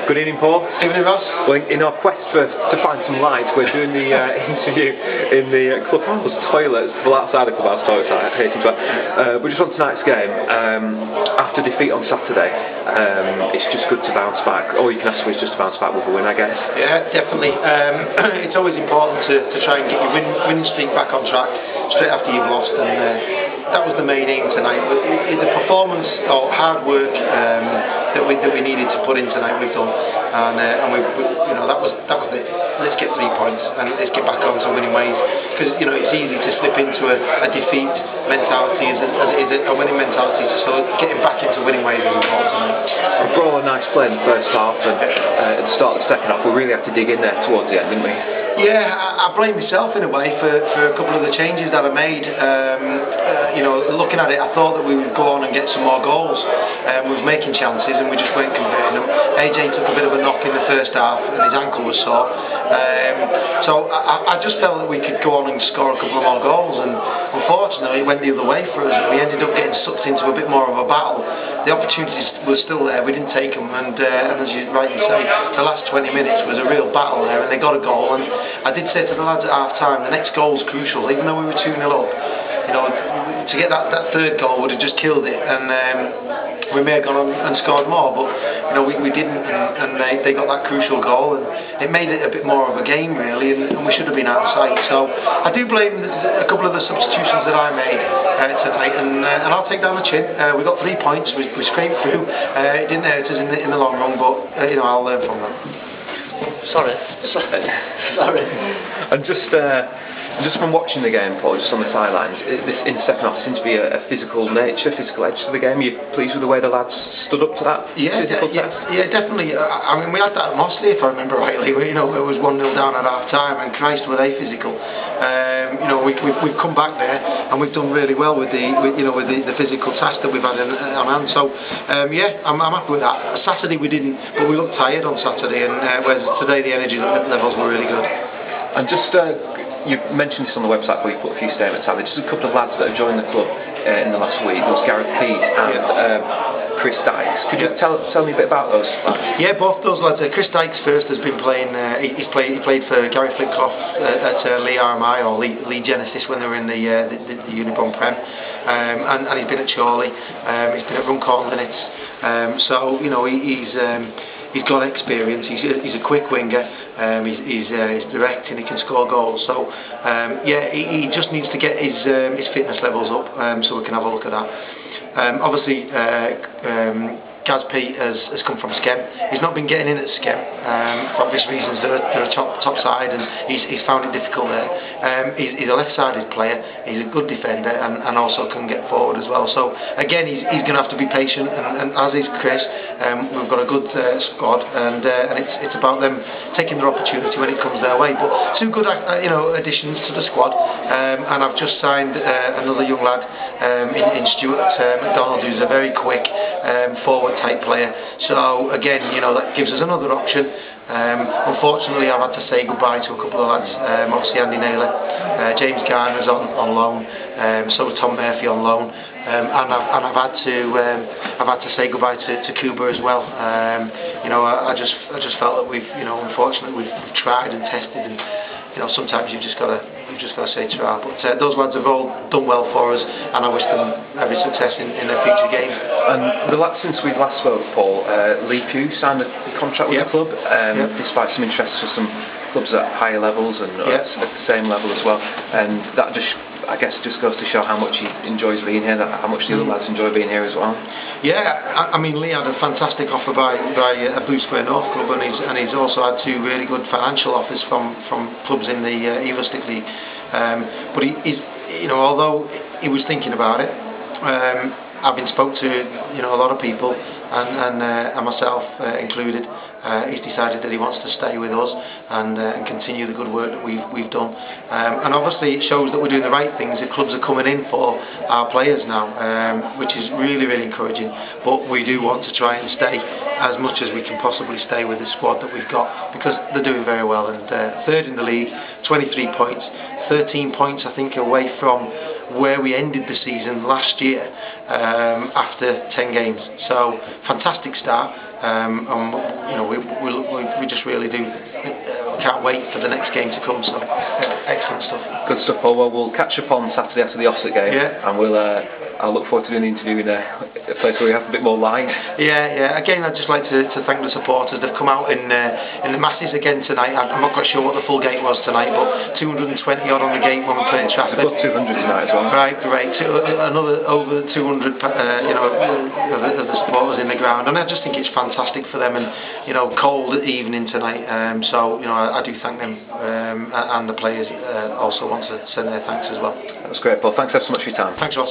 Good evening, Paul. Evening, Ross. Well, in our quest to find some light, we're doing the interview in the clubhouse toilets. Well, outside the clubhouse toilets, I hate to. But just on tonight's game, after defeat on Saturday, it's just good to bounce back. All you can ask for is just to bounce back with a win, I guess. Yeah, definitely. It's always important to try and get your winning streak back on track straight after you've lost, and that was the main aim tonight. The performance or hard work that we needed to put in tonight, we've done, and we that was it. Let's get 3 points and let's get back on to winning ways, because it's easy to slip into a defeat mentality as it is a winning mentality. So getting back into winning ways is important tonight. We brought a nice play in the first half, and at the start of the second half, we really had to dig in there towards the end, didn't we? Yeah, I blame myself in a way for a couple of the changes that I made. Looking at it, I thought that we would go on and get some more goals. We was making chances and we just weren't converting them. AJ took a bit of a knock in the first half and his ankle was sore. So I just felt that we could go on and score a couple of more goals, and unfortunately it went the other way for us. We ended up getting sucked into a bit more of a battle. The opportunities were still there, we didn't take them, and as you rightly say, the last 20 minutes was a real battle there, and they got a goal. And I did say to the lads at half time, the next goal's crucial, even though we were 2-0 up. To get that third goal would have just killed it, and we may have gone on and scored more, but we didn't, and they got that crucial goal, and it made it a bit more of a game really, and we should have been out of sight. So I do blame a couple of the substitutions that I made tonight, and I'll take down the chin. We got 3 points, we scraped through. It didn't hurt us in the long run, but I'll learn from that. Sorry. And just from watching the game, Paul, just on the sidelines, in the second half seems to be a physical nature, physical edge to the game. Are you pleased with the way the lads stood up to that? Yeah, definitely. I mean, we had that at Mossley, if I remember rightly. It was 1-0 down at half time, and Christ, were they physical. We've come back there, and we've done really well with the physical task that we've had on hand. So I'm happy with that. Saturday we didn't, but we looked tired on Saturday, and whereas today the energy levels were really good. And just you mentioned this on the website where you put a few statements out there. Just a couple of lads that have joined the club in the last week. There was Gareth Pete and Chris Dykes. Could you tell me a bit about those lads? Yeah, both those lads. Chris Dykes first has been playing. He played for Gary Flitcroft at Lee RMI or Lee Genesis when they were in the Unibron Prem, and he's been at Chorley. He's been at Runcorn Linnets. He's got experience. He's a quick winger. He's direct and he can score goals. So he just needs to get his fitness levels up, so we can have a look at that. Obviously, Gaz Pete has come from Skem. He's not been getting in at Skem for obvious reasons. They're a top side, and he's found it difficult there. He's a left-sided player. He's a good defender, and also can get forward as well. So again, he's going to have to be patient, and as is Chris. We've got a good squad, and it's about them taking their opportunity when it comes their way. But two good additions to the squad, and I've just signed another young lad in Stuart McDonald, who's a very quick forward type player. So again, that gives us another option. Unfortunately, I've had to say goodbye to a couple of lads. Obviously, Andy Naylor, James Garner's on loan, so was Tom Murphy on loan, and I've had to say goodbye to Kuba as well. I just felt that unfortunately we've tried and tested, and sometimes you've just got to say try. But those lads have all done well for us, and I wish them every success in their future games. And the lad, since we last spoke, Paul, Lee Pugh signed a contract with the club, despite some interest for some clubs at higher levels and at the same level as well. And that just goes to show how much he enjoys being here, how much the other lads enjoy being here as well. Yeah, I mean, Lee had a fantastic offer by a Blue Square North club, and he's also had 2 really good financial offers from clubs in the Evo Stick League. But he's, although he was thinking about it, having spoke to a lot of people, and myself included, he's decided that he wants to stay with us and continue the good work that we've done. And obviously it shows that we're doing the right things. The clubs are coming in for our players now, which is really, really encouraging. But we do want to try and stay as much as we can possibly stay with the squad that we've got, because they're doing very well. And third in the league, 23 points, 13 points I think away from where we ended the season last year after 10 games. So fantastic start, and you know we just really do can't wait for the next game to come. So excellent stuff. Good stuff, Paul. Well, we'll catch up on Saturday after the Ossett game, and I'll look forward to doing the interview in a place where we have a bit more light. Yeah. Again, I'd just like to thank the supporters. They've come out in the masses again tonight. I'm not quite sure what the full gate was tonight, but 220 odd on the gate when we played Trafford. Above 200 tonight as well. Right, great. Another over 200, of the supporters in the ground, and I just think it's fantastic for them. And cold evening tonight. So I do thank them, and the players also want to send their thanks as well. That's great, Paul. Thanks ever so much for your time. Thanks, Ross.